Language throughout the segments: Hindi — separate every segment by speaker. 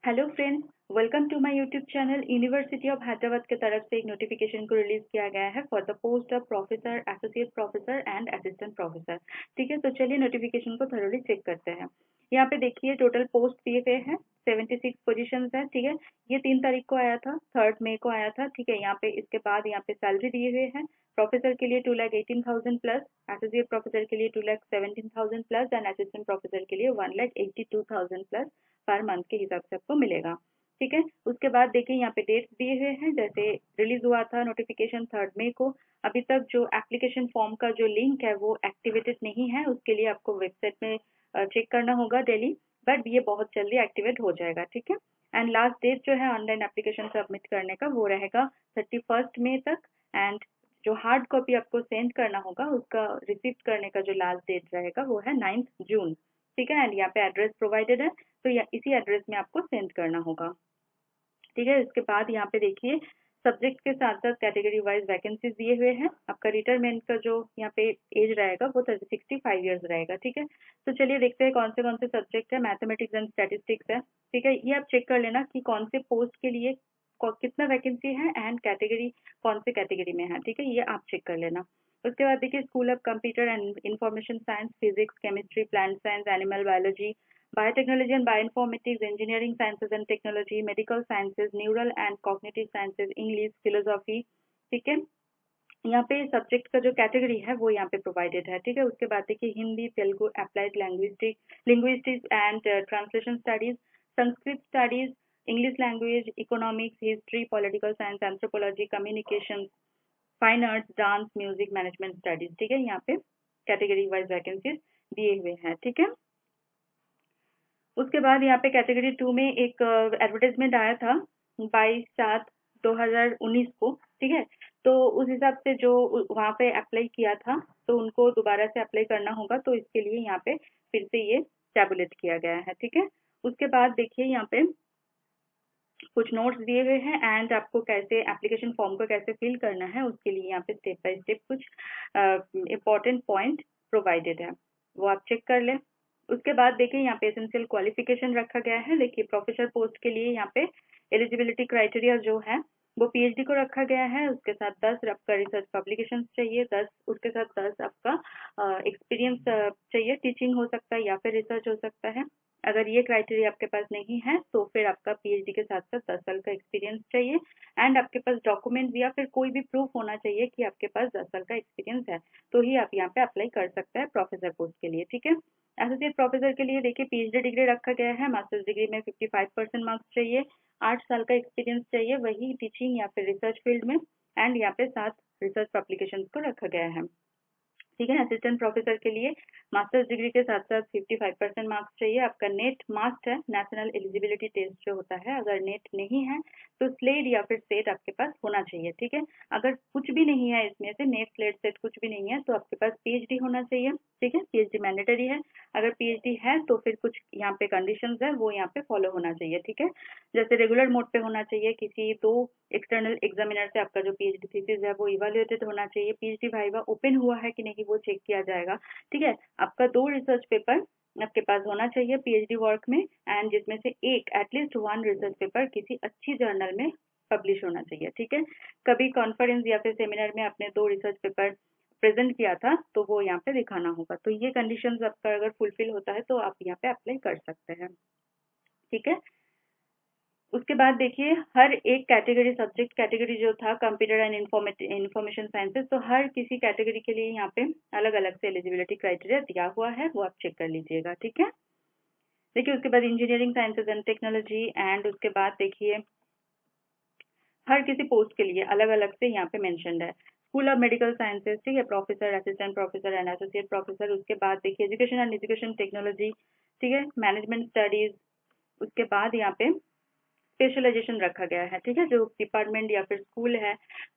Speaker 1: Hello friends, welcome to my YouTube channel. University of Hyderabad की तरफ से एक नोटिफिकेशन को रिलीज किया गया है for the post of professor, associate professor and assistant professor. ठीक है, तो चलिए नोटिफिकेशन को थोड़ी चेक करते हैं। यहाँ पे देखिए टोटल पोस्ट दिए गए हैं, 76 पोजीशंस है। ठीक है, ये 3 तारीख को आया था, 3 मई को आया था। ठीक है, यहाँ पे इसके बाद यहाँ पे सैलरी दिए हुए हैं। प्रोफेसर के लिए 2,18,000 प्लस, एसोसिएट प्रोफेसर के लिए 2,17,000 प्लस एंड असिस्टेंट प्रोफेसर के लिए 1,82,000 प्लस पर मंथ के हिसाब से आपको मिलेगा। ठीक है, उसके बाद देखिए यहाँ पे डेट्स दिए हुए हैं। जैसे रिलीज हुआ था नोटिफिकेशन 3 मई को, अभी तक जो एप्लीकेशन फॉर्म का जो लिंक है वो एक्टिवेटेड नहीं है, उसके लिए आपको वेबसाइट में चेक करना होगा डेली, बट ये बहुत जल्दी एक्टिवेट हो जाएगा। ठीक है, एंड लास्ट डेट जो है ऑनलाइन एप्लीकेशन सबमिट करने का वो रहेगा 31 मई तक। एंड जो हार्ड कॉपी आपको सेंड करना होगा उसका रिसीव करने का जो लास्ट डेट रहेगा वो है 9 जून। ठीक है, एंड यहाँ पे एड्रेस प्रोवाइडेड है, तो या इसी एड्रेस में आपको सेंड करना होगा। ठीक है, इसके बाद यहाँ पे देखिए सब्जेक्ट के साथ साथ कैटेगरी वाइज वैकेंसीज दिए हुए हैं। आपका रिटायरमेंट का जो यहाँ पे एज रहेगा वो 65 ईयर्स रहेगा। ठीक है, तो चलिए देखते हैं कौन से सब्जेक्ट है। मैथमेटिक्स एंड स्टैटिस्टिक्स है। ठीक है, ये आप चेक कर लेना कि कौन से पोस्ट के लिए कितना वैकेंसी है एंड कैटेगरी कौन से कैटेगरी में है। ठीक है, ये आप चेक कर लेना। उसके बाद देखिए school of computer and information science, physics, chemistry, plant science, animal biology, biotechnology and bioinformatics, engineering sciences and technology, medical sciences, neural and cognitive sciences, English, philosophy। ठीक है, यहाँ पे सब्जेक्ट का जो कैटेगरी है वो यहाँ पे प्रोवाइडेड है। ठीक है, उसके बाद देखिए Hindi, Telugu, applied linguistics and translation studies, Sanskrit studies, English language, economics, history, political science, anthropology, communication, fine arts, dance, music, management studies. ठीक है, यहाँ पे कैटेगरी वाइज वैकेंसीज दिए हुए हैं। ठीक है, उसके बाद यहाँ पे कैटेगरी 2 में एक एडवर्टाइजमेंट आया था 22/7/2019 को। ठीक है, तो उस हिसाब से जो वहाँ पे अप्लाई किया था तो उनको दोबारा से अप्लाई करना होगा, तो इसके लिए यहाँ पे फिर से ये टैबुलेट किया गया है। ठीक है, उसके बाद देखिए यहाँ पे कुछ नोट्स दिए हुए हैं एंड आपको कैसे एप्लीकेशन फॉर्म को कैसे फिल करना है उसके लिए यहाँ पे स्टेप बाय स्टेप कुछ इम्पोर्टेंट पॉइंट प्रोवाइडेड है, वो आप चेक कर लें। उसके बाद देखिए यहाँ पे एसेंशियल क्वालिफिकेशन रखा गया है। देखिए प्रोफेसर पोस्ट के लिए यहाँ पे एलिजिबिलिटी क्राइटेरिया जो है वो पीएचडी को रखा गया है, उसके साथ 10 आपका रिसर्च पब्लिकेशन चाहिए, 10 उसके साथ 10 आपका एक्सपीरियंस चाहिए, टीचिंग हो सकता है या फिर रिसर्च हो सकता है। अगर ये क्राइटेरिया आपके पास नहीं है तो फिर आपका पीएचडी के साथ साथ 10 साल का एक्सपीरियंस चाहिए एंड आपके पास डॉक्यूमेंट या फिर कोई भी प्रूफ होना चाहिए कि आपके पास 10 साल का एक्सपीरियंस है, तो ही आप यहाँ पे अप्लाई कर सकते हैं प्रोफेसर पोस्ट के लिए। ठीक है, एसोसिएट प्रोफेसर के लिए देखिए पीएचडी डिग्री रखा गया है, मास्टर्स डिग्री में 55% मार्क्स चाहिए, 8 साल का एक्सपीरियंस चाहिए वही टीचिंग या फिर रिसर्च फील्ड में, एंड यहाँ पे 7 रिसर्च पब्लिकेशन को रखा गया है। ठीक है, असिस्टेंट प्रोफेसर के लिए मास्टर्स डिग्री के साथ साथ 55% मार्क्स चाहिए। आपका नेट मास्ट है, नेशनल एलिजिबिलिटी टेस्ट जो होता है, अगर नेट नहीं है तो स्लेट या फिर सेट आपके पास होना चाहिए। ठीक है, अगर कुछ भी नहीं है इसमें से नेट स्लेट सेट कुछ भी नहीं है तो आपके पास पीएचडी होना चाहिए। ठीक है, पीएचडी मैंडेटरी है, अगर पीएचडी है तो फिर कुछ यहाँ पे कंडीशंस है वो यहाँ पे फॉलो होना चाहिए। ठीक है, जैसे रेगुलर मोड पे होना चाहिए, किसी 2 एक्सटर्नल एग्जामिनर से आपका जो पीएचडी थीसिस है वो इवेल्युएटेड होना चाहिए, पीएचडी वाइवा ओपन हुआ है कि नहीं वो चेक किया जाएगा। ठीक है, आपका 2 रिसर्च पेपर आपके पास होना चाहिए पीएचडी वर्क में, एंड जिसमें से एक एटलीस्ट 1 रिसर्च पेपर किसी अच्छी जर्नल में पब्लिश होना चाहिए। ठीक है, कभी कॉन्फ्रेंस या फिर सेमिनार में आपने 2 रिसर्च पेपर प्रेजेंट किया था तो वो यहाँ पे दिखाना होगा, तो ये कंडीशंस आपका अगर फुलफिल होता है तो आप यहाँ पे अप्लाई कर सकते हैं। ठीक है, उसके बाद देखिए हर एक कैटेगरी सब्जेक्ट कैटेगरी जो था कंप्यूटर एंड इंफॉर्मेशन साइंसेज, तो हर किसी कैटेगरी के लिए यहाँ पे अलग अलग से एलिजिबिलिटी क्राइटेरिया दिया हुआ है, वो आप चेक कर लीजिएगा। ठीक है, देखिए उसके बाद engineering sciences and technology, and उसके बाद देखिए हर किसी पोस्ट के लिए अलग अलग से यहाँ पे मेंशन्ड है। स्कूल ऑफ मेडिकल साइंसेज, ठीक है, professor, assistant professor and associate professor. उसके बाद देखिए एजुकेशन एंड एजुकेशन टेक्नोलॉजी, ठीक है, मैनेजमेंट स्टडीज। उसके बाद यहाँ पे स्पेशलाइजेशन रखा गया है। ठीक है, जो डिपार्टमेंट या फिर स्कूल है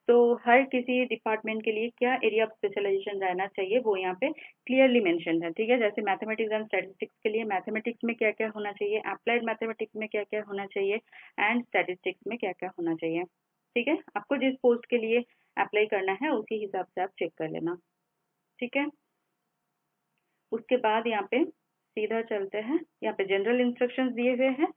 Speaker 1: तो हर किसी डिपार्टमेंट के लिए क्या एरिया ऑफ स्पेशलाइजेशन रहना चाहिए वो यहाँ पे क्लियरली मेंशन है। ठीक है, जैसे मैथमेटिक्स एंड स्टैटिस्टिक्स के लिए मैथमेटिक्स में क्या क्या होना चाहिए, अप्लाइड मैथमेटिक्स में क्या क्या होना चाहिए एंड स्टैटिस्टिक्स में क्या क्या होना चाहिए। ठीक है, आपको जिस पोस्ट के लिए अप्लाई करना है उसी हिसाब से आप चेक कर लेना। ठीक है, उसके बाद यहाँ पे सीधा चलते हैं, यहाँ पे जनरल इंस्ट्रक्शंस दिए हुए हैं।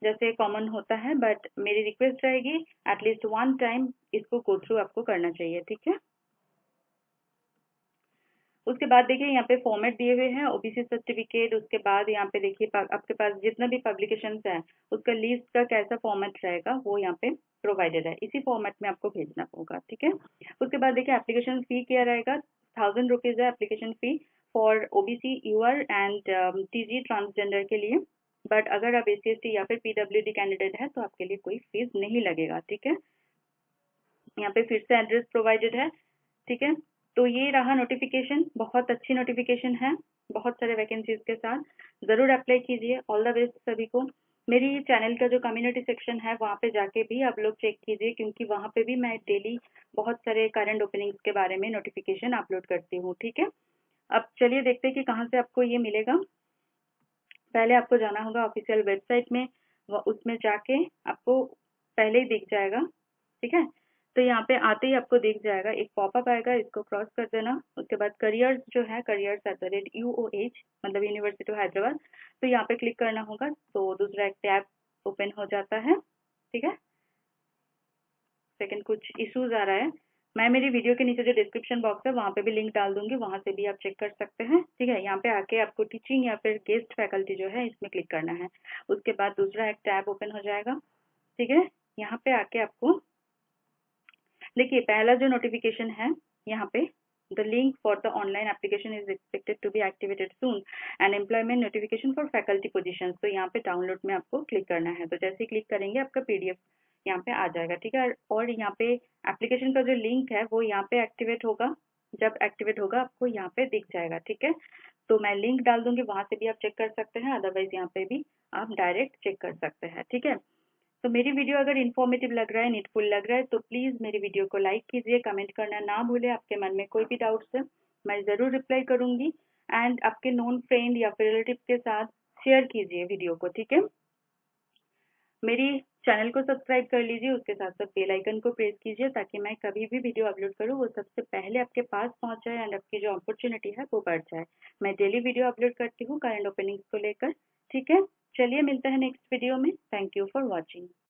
Speaker 1: जैसे कॉमन होता है, बट मेरी रिक्वेस्ट रहेगी एटलीस्ट 1 टाइम इसको गो थ्रू आपको करना चाहिए, ठीक है। उसके बाद देखिए यहाँ पे फॉर्मेट दिए हुए हैं, ओबीसी सर्टिफिकेट। उसके बाद यहाँ पे देखिए आपके पास जितना भी पब्लिकेशंस है उसका लिस्ट का कैसा फॉर्मेट रहेगा वो यहाँ पे प्रोवाइडेड है, इसी फॉर्मेट में आपको भेजना होगा, ठीक है। उसके बाद देखिए एप्लीकेशन फी क्या रहेगा, 1000 रुपीज है application fee for OBC UR and TG transgender के लिए। बट अगर आप एससी/एसटी या फिर पीडब्ल्यूडी कैंडिडेट है तो आपके लिए कोई फीस नहीं लगेगा, ठीक है। यहाँ पे फिर से एड्रेस प्रोवाइडेड है, ठीक है। तो ये रहा नोटिफिकेशन, बहुत अच्छी नोटिफिकेशन है, बहुत सारे वैकेंसीज के साथ। ज़रूर अप्लाई कीजिए। ऑल द बेस्ट सभी को। मेरी चैनल का जो कम्युनिटी सेक्शन है वहाँ पे जाके भी आप लोग चेक कीजिए, क्योंकि वहाँ पे भी मैं डेली बहुत सारे करंट ओपनिंग्स के बारे में नोटिफिकेशन अपलोड करती हूँ, ठीक है। अब चलिए देखते हैं कि कहाँ से आपको ये मिलेगा। पहले आपको जाना होगा ऑफिशियल वेबसाइट में, उसमें जाके आपको पहले ही दिख जाएगा, ठीक है। तो यहाँ पे आते ही आपको दिख जाएगा, एक पॉपअप आएगा, इसको क्रॉस कर देना। उसके बाद करियर्स जो है, careers@UOH मतलब यूनिवर्सिटी ऑफ हैदराबाद, तो यहाँ पे क्लिक करना होगा। तो दूसरा एक टैब ओपन हो जाता है, ठीक है। सेकंड कुछ इश्यूज आ रहा है, मैं मेरी वीडियो के नीचे जो डिस्क्रिप्शन बॉक्स है वहाँ पे भी लिंक डाल दूंगी, वहाँ से भी आप चेक कर सकते हैं, ठीक है। यहाँ पे आके आपको टीचिंग या फिर गेस्ट फैकल्टी जो है इसमें क्लिक करना है। उसके बाद दूसरा एक टैब ओपन हो जाएगा, ठीक है। यहाँ पे आके आपको देखिए पहला जो नोटिफिकेशन है यहाँ पे, the link for the online application is expected to be activated soon and employment notification for faculty positions. तो यहाँ पे डाउनलोड में आपको क्लिक करना है। तो जैसे ही क्लिक करेंगे आपका पीडीएफ यहाँ पे आ जाएगा, ठीक है। और यहाँ पे एप्लीकेशन का जो लिंक है वो यहाँ पे एक्टिवेट होगा, जब एक्टिवेट होगा आपको यहाँ पे दिख जाएगा, ठीक है। तो मैं लिंक डाल दूंगी, वहां से भी आप चेक कर सकते हैं, अदरवाइज यहाँ पे भी आप डायरेक्ट चेक कर सकते हैं, ठीक है। तो मेरी वीडियो अगर इन्फॉर्मेटिव लग रहा है, नीडफुल लग रहा है, तो प्लीज़ मेरी वीडियो को लाइक कीजिए, कमेंट करना ना भूलें। आपके मन में कोई भी डाउट्स है मैं ज़रूर रिप्लाई करूँगी। एंड आपके नोन फ्रेंड या फिर रिलेटिव के साथ शेयर कीजिए वीडियो को, ठीक है। मेरी चैनल को सब्सक्राइब कर लीजिए, उसके साथ साथ बेल आइकन को प्रेस कीजिए, ताकि मैं कभी भी वीडियो अपलोड करूँ वो सबसे पहले आपके पास पहुँच जाए एंड आपकी जो अपॉर्चुनिटी है वो बढ़ जाए। मैं डेली वीडियो अपलोड करती हूँ करंट ओपनिंग्स को लेकर, ठीक है। चलिए मिलते हैं नेक्स्ट वीडियो में। Thank you for watching.